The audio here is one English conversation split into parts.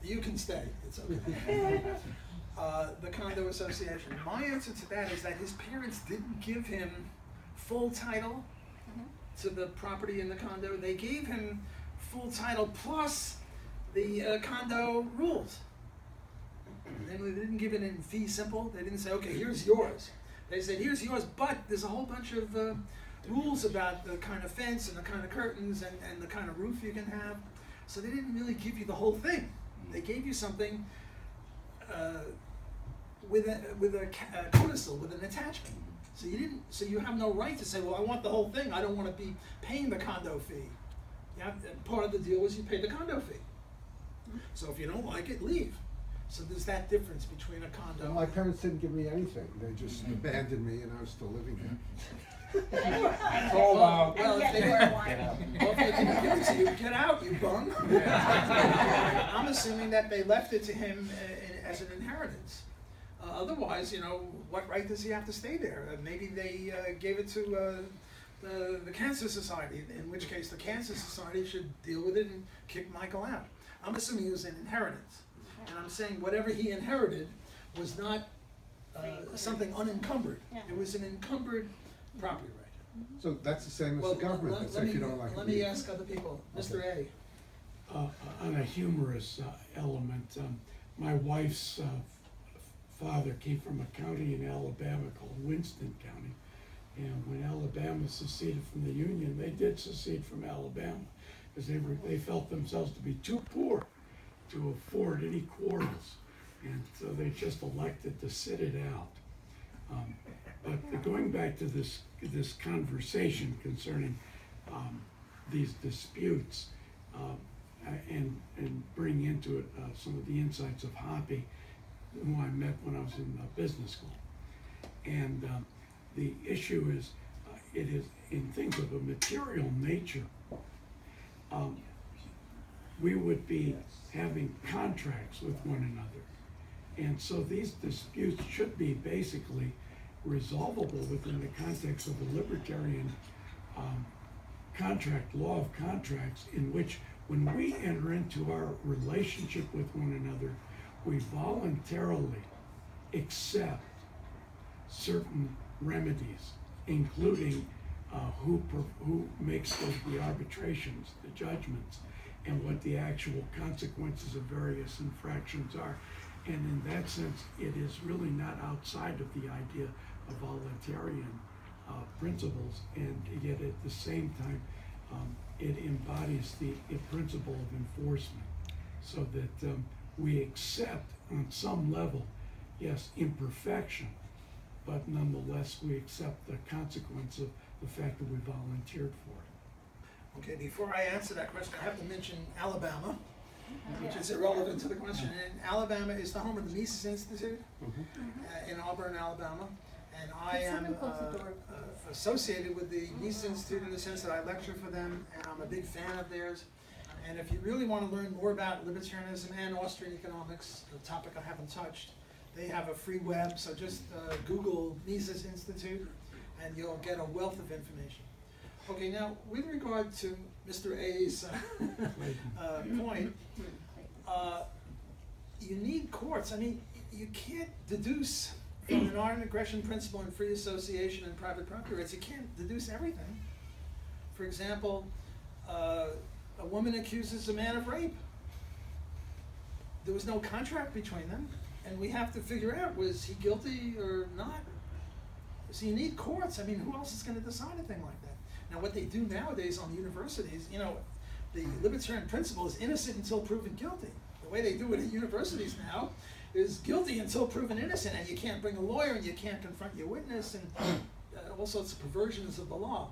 You can stay, it's okay. The condo association. My answer to that is that his parents didn't give him full title to the property in the condo. They gave him full title plus the condo rules. They didn't give it in fee simple. They didn't say, okay, here's yours. They said, here's yours, but there's a whole bunch of rules about the kind of fence and the kind of curtains and the kind of roof you can have. So they didn't really give you the whole thing. They gave you something with a codicil, with an attachment. So you have no right to say, well, I want the whole thing. I don't want to be paying the condo fee. Part of the deal was you pay the condo fee. So if you don't like it, leave. So there's that difference between a condo. Well, my parents didn't give me anything. They just abandoned me, and I was still living there. Well, if they didn't give it to you, get out, you bum. I'm assuming that they left it to him as an inheritance. Otherwise, what right does he have to stay there? Maybe they gave it to the Cancer Society, in which case the Cancer Society should deal with it and kick Michael out. I'm assuming it was an inheritance. And I'm saying whatever he inherited was not something unencumbered. It was an encumbered property right. So that's the same as the government. That's if you don't like it. Let me ask other people. Mr. A. On a humorous element, my wife's father came from a county in Alabama called Winston County. And when Alabama seceded from the Union, they did secede from Alabama because they felt themselves to be too poor to afford any quarters, and so they just elected to sit it out. But going back to this conversation concerning these disputes, and bring into it some of the insights of Hoppy, who I met when I was in business school, and the issue is, it is in things of a material nature. We would be having contracts with one another. And so these disputes should be basically resolvable within the context of a libertarian contract, law of contracts, in which when we enter into our relationship with one another, we voluntarily accept certain remedies, including who makes the arbitrations, the judgments, and what the actual consequences of various infractions are. And in that sense, it is really not outside of the idea of voluntarian principles, and yet at the same time, it embodies the principle of enforcement, so that we accept on some level, yes, imperfection, but nonetheless we accept the consequence of the fact that we volunteered for it. Okay, before I answer that question, I have to mention Alabama, which is irrelevant to the question. And Alabama is the home of the Mises Institute in Auburn, Alabama. And I am associated with the Mises Institute in the sense that I lecture for them, and I'm a big fan of theirs. And if you really want to learn more about libertarianism and Austrian economics, a topic I haven't touched, they have a free web, so just Google Mises Institute, and you'll get a wealth of information. Okay, now with regard to Mr. A's point, you need courts. I mean, you can't deduce from the non-aggression principle in free association and private property rights, you can't deduce everything. For example, a woman accuses a man of rape. There was no contract between them, and we have to figure out, was he guilty or not? So you need courts. I mean, who else is going to decide a thing like that? Now, what they do nowadays on the universities, the libertarian principle is innocent until proven guilty. The way they do it at universities now is guilty until proven innocent, and you can't bring a lawyer, and you can't confront your witness, and all sorts of perversions of the law.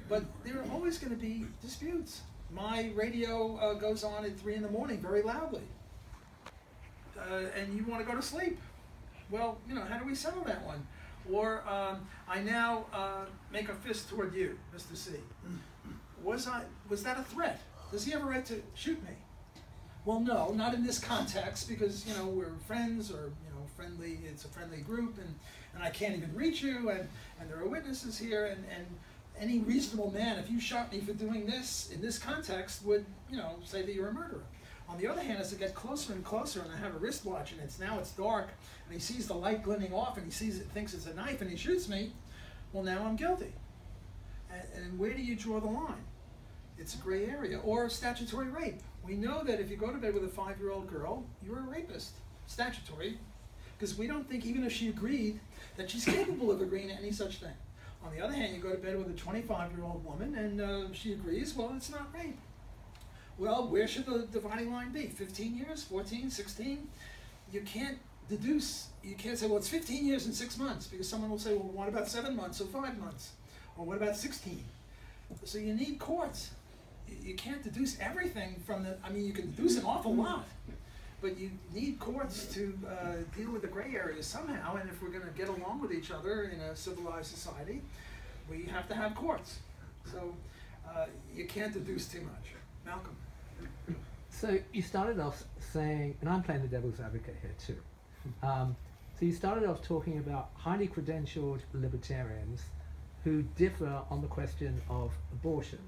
But there are always going to be disputes. My radio goes on at 3 in the morning very loudly, and you want to go to sleep. Well, how do we settle that one? Or I now make a fist toward you, Mr. C. Was that a threat? Does he have a right to shoot me? Well, no, not in this context, because we're friends, or friendly. It's a friendly group, and I can't even reach you, and there are witnesses here, and any reasonable man, if you shot me for doing this in this context, would say that you're a murderer. On the other hand, as it gets closer and closer, and I have a wristwatch, and it's dark, and he sees the light glinting off, and he sees it, thinks it's a knife, and he shoots me, well, now I'm guilty. And where do you draw the line? It's a gray area. Or statutory rape. We know that if you go to bed with a 5-year-old girl, you're a rapist. Statutory. Because we don't think, even if she agreed, that she's capable of agreeing to any such thing. On the other hand, you go to bed with a 25-year-old woman, and she agrees, well, it's not rape. Well, where should the dividing line be? 15 years, 14, 16? You can't deduce, you can't say, well, it's 15 years and 6 months, because someone will say, well, what about 7 months or 5 months? Or what about 16? So you need courts. You can't deduce everything from the, I mean, you can deduce an awful lot, but you need courts to deal with the gray areas somehow, and if we're going to get along with each other in a civilized society, we have to have courts. So you can't deduce too much. Malcolm. So you started off saying, and I'm playing the devil's advocate here too. So you started off talking about highly credentialed libertarians who differ on the question of abortion.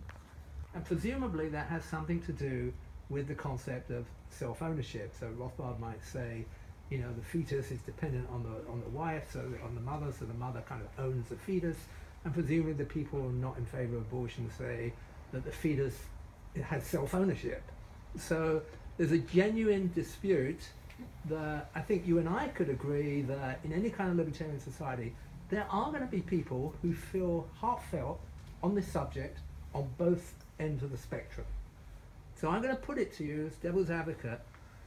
And presumably that has something to do with the concept of self-ownership. So Rothbard might say, you know, the fetus is dependent on the wife, so on the mother, so the mother kind of owns the fetus. And presumably the people not in favor of abortion say that the fetus has self-ownership. So there's a genuine dispute that I think you and I could agree that in any kind of libertarian society, there are going to be people who feel heartfelt on this subject on both ends of the spectrum. So I'm going to put it to you as devil's advocate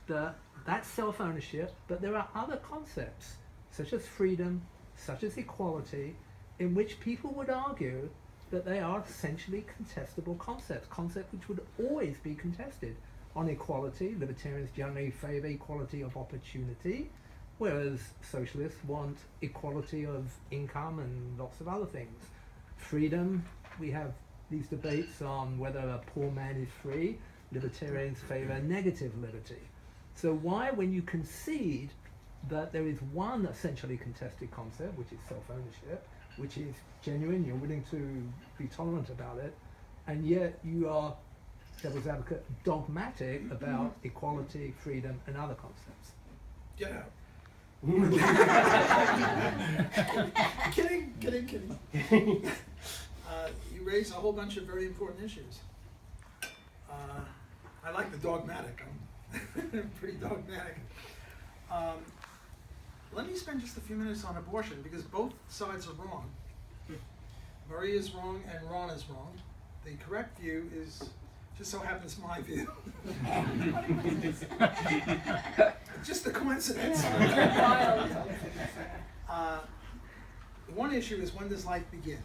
that that's self-ownership, but there are other concepts such as freedom, such as equality, in which people would argue that they are essentially contestable concepts which would always be contested. On equality, libertarians generally favor equality of opportunity, whereas socialists want equality of income and lots of other things. Freedom, we have these debates on whether a poor man is free. Libertarians favor negative liberty. So why, when you concede that there is one essentially contested concept, which is self-ownership, which is genuine, you're willing to be tolerant about it, and yet you are, devil's advocate, dogmatic about equality, freedom, and other concepts? Get out. Kidding. You raise a whole bunch of very important issues. I like the dogmatic. I'm pretty dogmatic. Let me spend just a few minutes on abortion, because both sides are wrong. Murray is wrong and Ron is wrong. The correct view is, just so happens, my view. Just a coincidence. One issue is, when does life begin?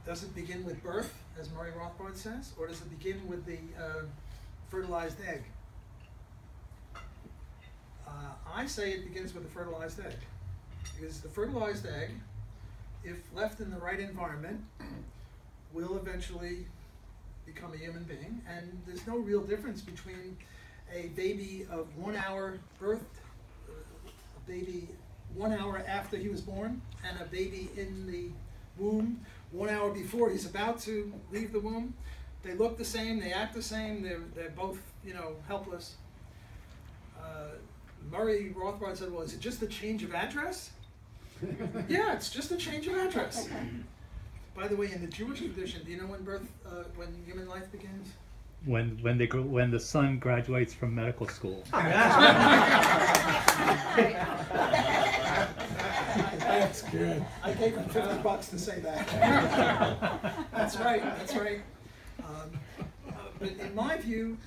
Does it begin with birth, as Murray Rothbard says, or does it begin with the fertilized egg? I say it begins with the fertilized egg, because the fertilized egg, if left in the right environment, will eventually become a human being, and there's no real difference between a baby of 1 hour birth, a baby 1 hour after he was born, and a baby in the womb 1 hour before he's about to leave the womb. They look the same, they act the same, they're both, helpless. Murray Rothbard said, well, is it just a change of address? Yeah, it's just a change of address. By the way, in the Jewish tradition, do you know when human life begins? When the son graduates from medical school. That's good. I gave him $50 to say that. That's right. But in my view,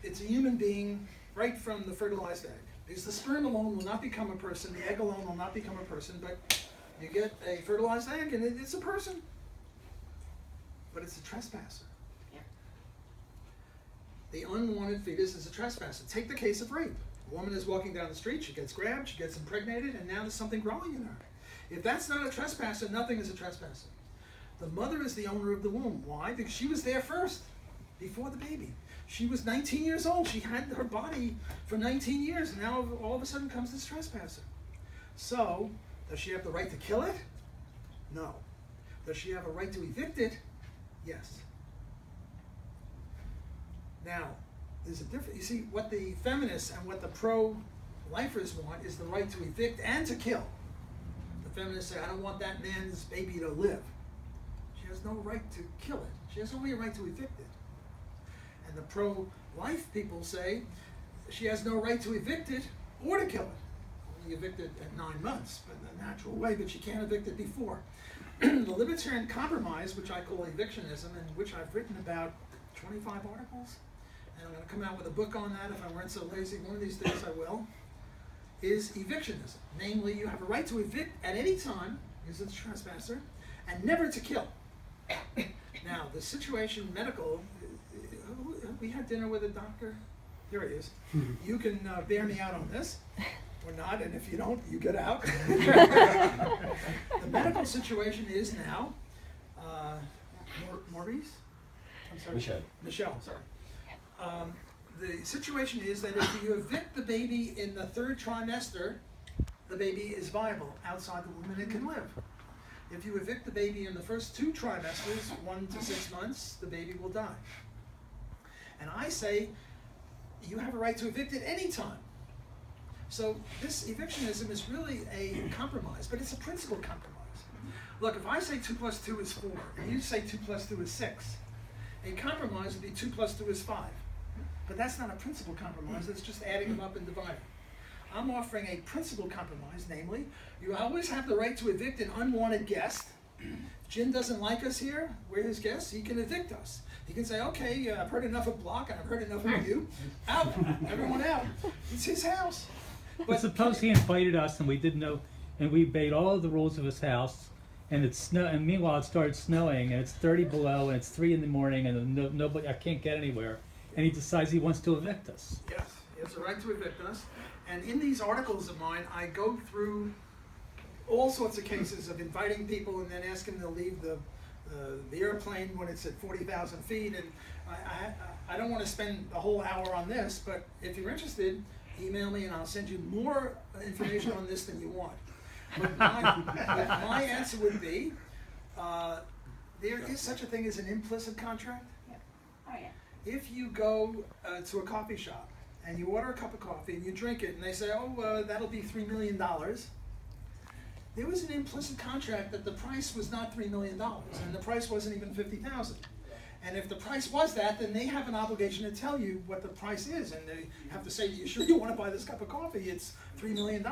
it's a human being right from the fertilized egg. Because the sperm alone will not become a person, the egg alone will not become a person, but you get a fertilized egg and it's a person. But it's a trespasser. The unwanted fetus is a trespasser. Take the case of rape. A woman is walking down the street, she gets grabbed, she gets impregnated, and now there's something growing in her. If that's not a trespasser, nothing is a trespasser. The mother is the owner of the womb. Why? Because she was there first, before the baby. She was 19 years old. She had her body for 19 years, and now all of a sudden comes this trespasser. So, does she have the right to kill it? No. Does she have a right to evict it? Yes. Now, there's a difference. You see, what the feminists and what the pro-lifers want is the right to evict and to kill. The feminists say, I don't want that man's baby to live. She has no right to kill it. She has only a right to evict it. And the pro-life people say she has no right to evict it or to kill it. Only evict it at 9 months, but in a natural way, but she can't evict it before. The libertarian compromise, which I call evictionism, and which I've written about 25 articles, and I'm going to come out with a book on that if I weren't so lazy. One of these days I will, is evictionism. Namely, you have a right to evict at any time, as a trespasser, and never to kill. Now, the situation medical, we had dinner with a doctor. Here he is. You can bear me out on this, or not, and if you don't, you get out. The medical situation is now, Maurice? I'm sorry. Michelle, sorry. The situation is that if you evict the baby in the 3rd trimester, the baby is viable outside the womb and it can live. If you evict the baby in the first 2 trimesters, 1 to 6 months, the baby will die. And I say, you have a right to evict at any time. So this evictionism is really a compromise, but it's a principle compromise. Look, if I say 2 plus 2 is 4, and you say 2 plus 2 is 6, a compromise would be 2 plus 2 is 5. But that's not a principle compromise, it's just adding them up and dividing. I'm offering a principle compromise, namely, you always have the right to evict an unwanted guest. If Jim doesn't like us here, we're his guests, he can evict us. He can say, okay, I've heard enough of Block, and I've heard enough of you. Out, everyone out. It's his house. But suppose he invited us and we didn't know, and we obeyed all of the rules of his house, and it's snow. And meanwhile, it started snowing, and it's 30 below, and it's 3 in the morning, and nobody, I can't get anywhere. And he decides he wants to evict us. Yes, he has the right to evict us. And in these articles of mine, I go through all sorts of cases of inviting people and then asking them to leave the airplane when it's at 40,000 feet. And I don't want to spend a whole hour on this, but if you're interested, email me and I'll send you more information on this than you want. But my answer would be, there is such a thing as an implicit contract. Yeah. Oh yeah. If you go to a coffee shop and you order a cup of coffee and you drink it and they say, oh, that'll be $3 million, there was an implicit contract that the price was not $3 million and the price wasn't even $50,000. And if the price was that, then they have an obligation to tell you what the price is, and they have to say, you sure you want to buy this cup of coffee? It's $3 million.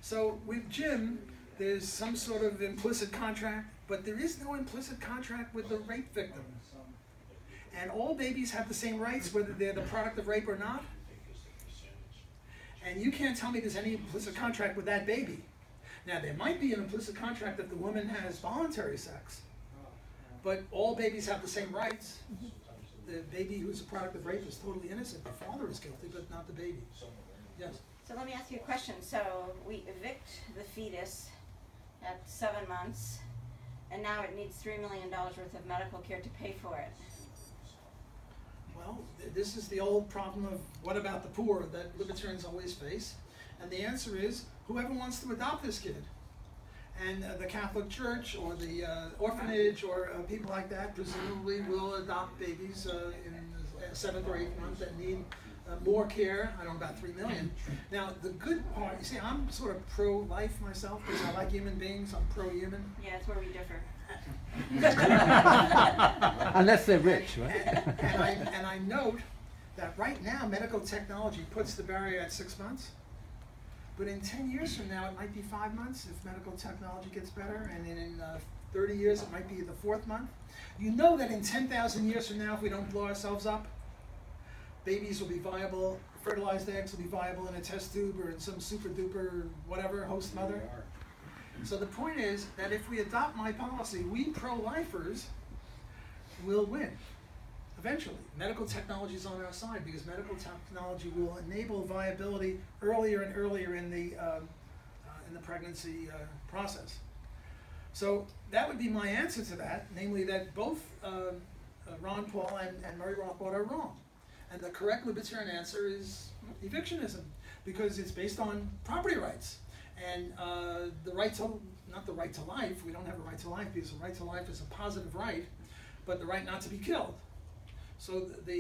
So with Jim, there's some sort of implicit contract, but there is no implicit contract with the rape victim. And all babies have the same rights, whether they're the product of rape or not. And you can't tell me there's any implicit contract with that baby. Now, there might be an implicit contract if the woman has voluntary sex, but all babies have the same rights. The baby who's a product of rape is totally innocent. The father is guilty, but not the baby. Yes? So let me ask you a question. So we evict the fetus at 7 months, and now it needs $3 million worth of medical care to pay for it. Well, this is the old problem of what about the poor that libertarians always face. And the answer is, whoever wants to adopt this kid. And the Catholic Church or the orphanage or people like that presumably will adopt babies in the 7th or 8th month that need more care. I don't know, about 3 million. Now, the good part, you see, I'm sort of pro-life myself because I like human beings. I'm pro-human. Yeah, that's where we differ. Unless they're rich, right? And I note that right now medical technology puts the barrier at 6 months. But in 10 years from now, it might be 5 months if medical technology gets better, and in 30 years, it might be the 4th month. You know that in 10,000 years from now, if we don't blow ourselves up, babies will be viable, fertilized eggs will be viable in a test tube or in some super duper whatever host mother. So the point is that if we adopt my policy, we pro-lifers will win. Eventually, medical technology is on our side because medical technology will enable viability earlier and earlier in the pregnancy process. So that would be my answer to that, namely that both Ron Paul and Murray Rothbard are wrong. And the correct libertarian answer is evictionism because it's based on property rights. And the right to, not the right to life, we don't have a right to life because the right to life is a positive right, but the right not to be killed. So the